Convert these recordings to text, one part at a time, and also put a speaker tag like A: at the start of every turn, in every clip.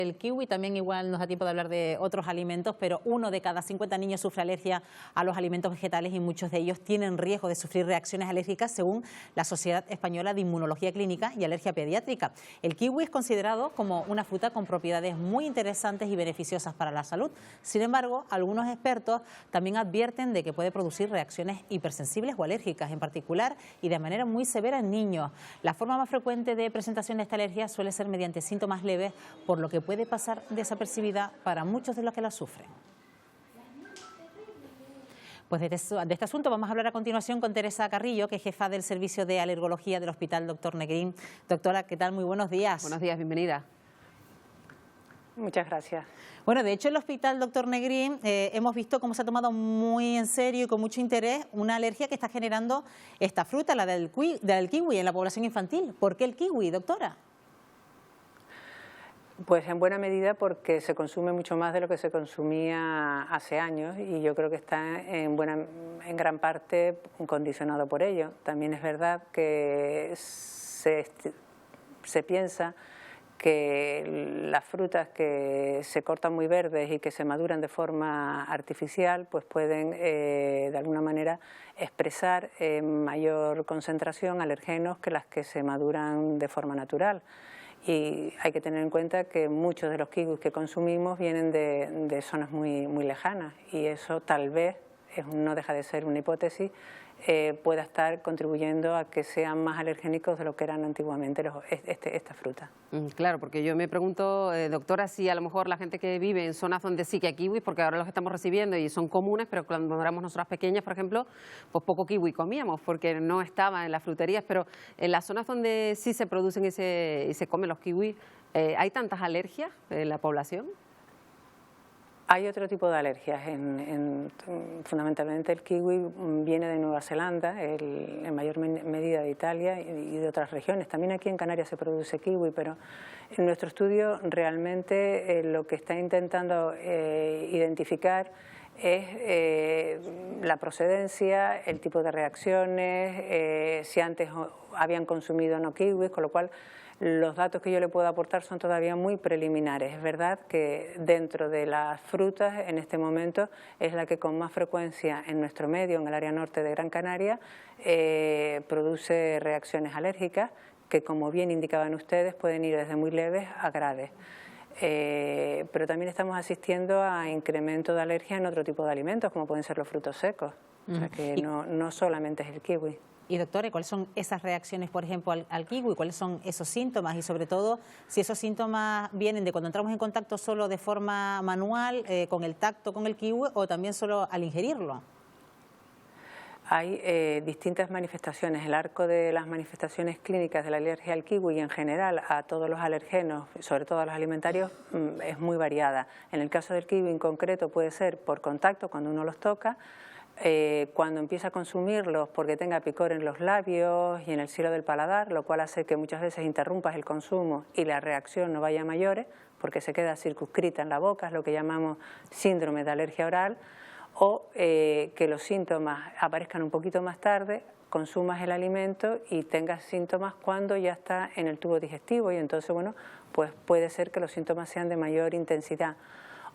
A: El kiwi también igual nos da tiempo de hablar de otros alimentos, pero 1 de cada 50 niños sufre alergia a los alimentos vegetales y muchos de ellos tienen riesgo de sufrir reacciones alérgicas según la Sociedad Española de Inmunología Clínica y Alergia Pediátrica. El kiwi es considerado como una fruta con propiedades muy interesantes y beneficiosas para la salud. Sin embargo, algunos expertos también advierten de que puede producir reacciones hipersensibles o alérgicas en particular y de manera muy severa en niños. La forma más frecuente de presentación de esta alergia suele ser mediante síntomas leves, por lo que puede pasar desapercibida para muchos de los que la sufren. Pues de este asunto vamos a hablar a continuación con Teresa Carrillo, que es jefa del Servicio de Alergología del Hospital Dr. Negrín. Doctora, ¿qué tal? Muy buenos días.
B: Buenos días, bienvenida.
C: Muchas gracias.
A: Bueno, de hecho, en el Hospital Dr. Negrín hemos visto cómo se ha tomado muy en serio y con mucho interés una alergia que está generando esta fruta, la del kiwi, en la población infantil. ¿Por qué el kiwi, doctora?
C: Pues en buena medida porque se consume mucho más de lo que se consumía hace años y yo creo que está en gran parte condicionado por ello. También es verdad que se piensa que las frutas que se cortan muy verdes y que se maduran de forma artificial pues pueden de alguna manera expresar en mayor concentración alergenos que las que se maduran de forma natural. Y hay que tener en cuenta que muchos de los kiwis que consumimos vienen de zonas muy lejanas y eso tal vez, no deja de ser una hipótesis, pueda estar contribuyendo a que sean más alergénicos de lo que eran antiguamente esta fruta.
B: Claro, porque yo me pregunto, doctora, si a lo mejor la gente que vive en zonas donde sí que hay kiwis, porque ahora los estamos recibiendo y son comunes, pero cuando éramos nosotras pequeñas, por ejemplo, pues poco kiwi comíamos porque no estaba en las fruterías, pero en las zonas donde sí se producen y se comen los kiwis, ¿hay tantas alergias en la población?
C: Hay otro tipo de alergias, fundamentalmente el kiwi viene de Nueva Zelanda, en mayor medida de Italia y de otras regiones. También aquí en Canarias se produce kiwi, pero en nuestro estudio realmente lo que está intentando identificar es la procedencia, el tipo de reacciones, si antes habían consumido o no kiwis, con lo cual los datos que yo le puedo aportar son todavía muy preliminares. Es verdad que dentro de las frutas, en este momento, es la que con más frecuencia en nuestro medio, en el área norte de Gran Canaria, produce reacciones alérgicas que, como bien indicaban ustedes, pueden ir desde muy leves a graves. Pero también estamos asistiendo a incremento de alergia en otro tipo de alimentos, como pueden ser los frutos secos. O sea que no solamente es el kiwi.
A: Y doctora, ¿cuáles son esas reacciones, por ejemplo, al kiwi? ¿Cuáles son esos síntomas? Y sobre todo, si esos síntomas vienen de cuando entramos en contacto solo de forma manual, con el tacto con el kiwi, o también solo al ingerirlo.
C: Hay distintas manifestaciones. El arco de las manifestaciones clínicas de la alergia al kiwi y en general a todos los alergenos, sobre todo a los alimentarios, es muy variada. En el caso del kiwi en concreto puede ser por contacto cuando uno los toca, cuando empieza a consumirlos porque tenga picor en los labios y en el cielo del paladar, lo cual hace que muchas veces interrumpas el consumo y la reacción no vaya a mayores porque se queda circunscrita en la boca, es lo que llamamos síndrome de alergia oral, o que los síntomas aparezcan un poquito más tarde, consumas el alimento y tengas síntomas cuando ya está en el tubo digestivo y entonces, bueno, pues puede ser que los síntomas sean de mayor intensidad.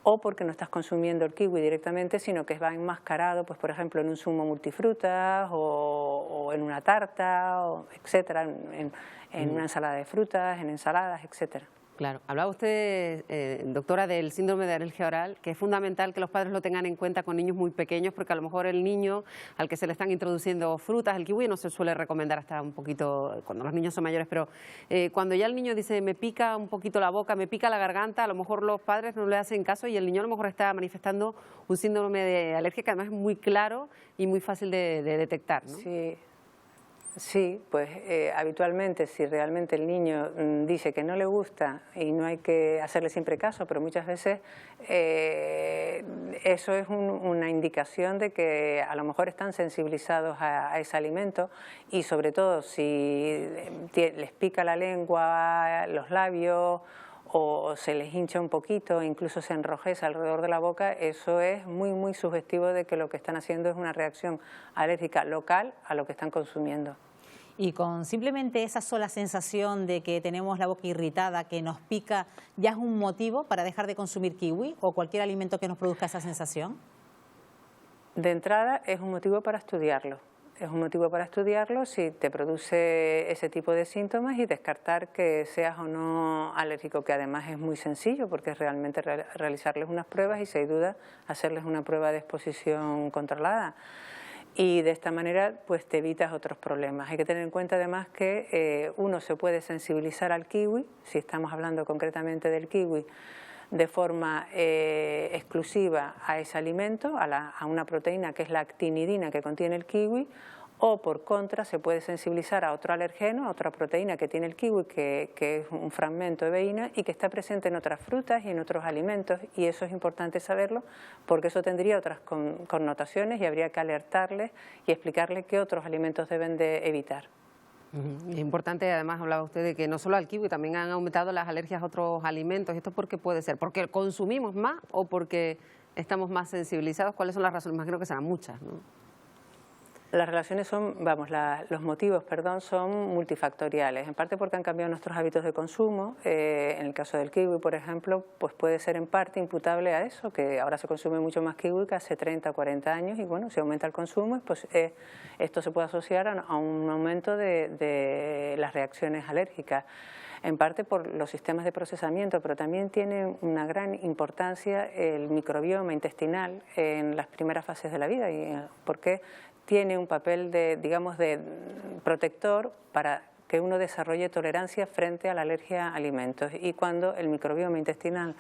C: O porque no estás consumiendo el kiwi directamente, sino que va enmascarado, pues por ejemplo, en un zumo multifrutas o en una tarta, etcétera, en una ensalada de frutas, en ensaladas, etcétera.
B: Claro, hablaba usted, doctora, del síndrome de alergia oral, que es fundamental que los padres lo tengan en cuenta con niños muy pequeños, porque a lo mejor el niño al que se le están introduciendo frutas, el kiwi no se suele recomendar hasta un poquito cuando los niños son mayores, pero cuando ya el niño dice me pica un poquito la boca, me pica la garganta, a lo mejor los padres no le hacen caso y el niño a lo mejor está manifestando un síndrome de alergia que además es muy claro y muy fácil de detectar, ¿no?
C: Sí, pues habitualmente si realmente el niño dice que no le gusta y no hay que hacerle siempre caso, pero muchas veces eso es una indicación de que a lo mejor están sensibilizados a ese alimento y sobre todo si les pica la lengua, los labios o se les hincha un poquito, incluso se enrojece alrededor de la boca, eso es muy sugestivo de que lo que están haciendo es una reacción alérgica local a lo que están consumiendo.
A: Y con simplemente esa sola sensación de que tenemos la boca irritada, que nos pica, ¿ya es un motivo para dejar de consumir kiwi o cualquier alimento que nos produzca esa sensación?
C: De entrada es un motivo para estudiarlo. Es un motivo para estudiarlo si te produce ese tipo de síntomas y descartar que seas o no alérgico, que además es muy sencillo porque es realmente realizarles unas pruebas y si hay duda hacerles una prueba de exposición controlada. Y de esta manera pues te evitas otros problemas. Hay que tener en cuenta además que uno se puede sensibilizar al kiwi, si estamos hablando concretamente del kiwi, de forma exclusiva a ese alimento, a una proteína que es la actinidina que contiene el kiwi, o por contra se puede sensibilizar a otro alergeno, a otra proteína que tiene el kiwi, que es un fragmento de eveína y que está presente en otras frutas y en otros alimentos, y eso es importante saberlo porque eso tendría otras connotaciones y habría que alertarles y explicarles qué otros alimentos deben de evitar.
B: Es importante, además, hablaba usted de que no solo al kiwi, también han aumentado las alergias a otros alimentos. ¿Esto por qué puede ser? ¿Porque consumimos más o porque estamos más sensibilizados? ¿Cuáles son las razones? Imagino que serán muchas, ¿no?
C: Las relaciones son, los motivos, son multifactoriales, en parte porque han cambiado nuestros hábitos de consumo. En el caso del kiwi, por ejemplo, pues puede ser en parte imputable a eso, que ahora se consume mucho más kiwi que hace 30 o 40 años y bueno, si aumenta el consumo, pues esto se puede asociar a un aumento de las reacciones alérgicas. En parte por los sistemas de procesamiento, pero también tiene una gran importancia el microbioma intestinal en las primeras fases de la vida, y porque tiene un papel de protector para que uno desarrolle tolerancia frente a la alergia a alimentos. Y cuando el microbioma intestinal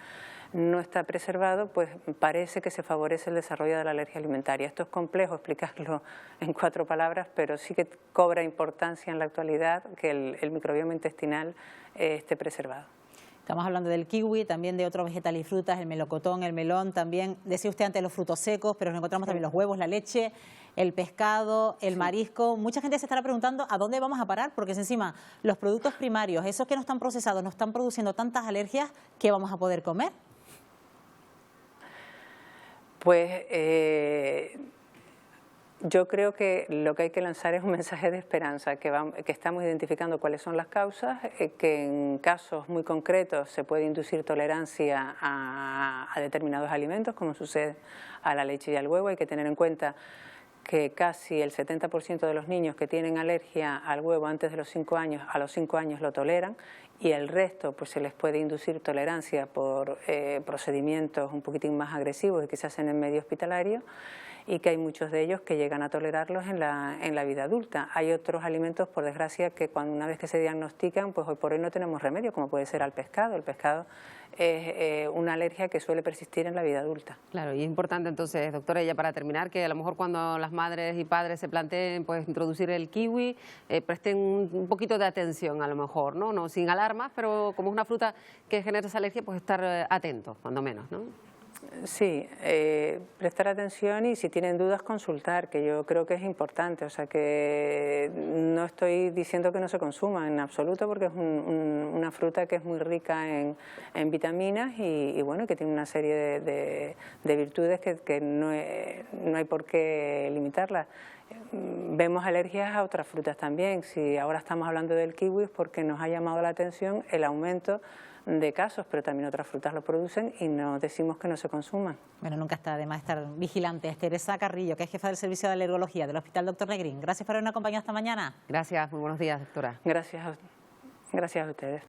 C: no está preservado, pues parece que se favorece el desarrollo de la alergia alimentaria. Esto es complejo explicarlo en 4 palabras, pero sí que cobra importancia en la actualidad que el microbioma intestinal esté preservado.
A: Estamos hablando del kiwi, también de otros vegetales y frutas, el melocotón, el melón, también decía usted antes los frutos secos, pero nos encontramos también los huevos, la leche, el pescado, el marisco. Mucha gente se estará preguntando a dónde vamos a parar, porque si encima los productos primarios, esos que no están procesados, nos están produciendo tantas alergias, ¿qué vamos a poder comer?
C: Pues yo creo que lo que hay que lanzar es un mensaje de esperanza, que estamos identificando cuáles son las causas, que en casos muy concretos se puede inducir tolerancia a determinados alimentos, como sucede a la leche y al huevo. Hay que tener en cuenta que casi el 70% de los niños que tienen alergia al huevo antes de los 5 años, a los 5 años lo toleran, y el resto pues se les puede inducir tolerancia por procedimientos un poquitín más agresivos y que se hacen en medio hospitalario, y que hay muchos de ellos que llegan a tolerarlos en la vida adulta. Hay otros alimentos, por desgracia, que una vez que se diagnostican, pues hoy por hoy no tenemos remedio, como puede ser al pescado. El pescado es una alergia que suele persistir en la vida adulta.
B: Claro, y es importante entonces, doctora, ya para terminar, que a lo mejor cuando las madres y padres se planteen pues introducir el kiwi, presten un poquito de atención a lo mejor, ¿no? Sin alarmas, pero como es una fruta que genera esa alergia, pues estar atentos, cuando menos, ¿no?
C: Sí, prestar atención y si tienen dudas consultar, que yo creo que es importante. O sea que no estoy diciendo que no se consuma en absoluto, porque es una fruta que es muy rica en vitaminas y bueno, que tiene una serie de virtudes que no hay por qué limitarlas. Vemos alergias a otras frutas también. Si ahora estamos hablando del kiwi es porque nos ha llamado la atención el aumento de casos, pero también otras frutas lo producen y no decimos que no se consuman.
A: Bueno, nunca está de más estar vigilantes. Teresa Carrillo, que es jefa del Servicio de Alergología del Hospital Dr. Negrín. Gracias por habernos acompañado esta mañana.
B: Gracias, muy buenos días, doctora.
C: Gracias a ustedes.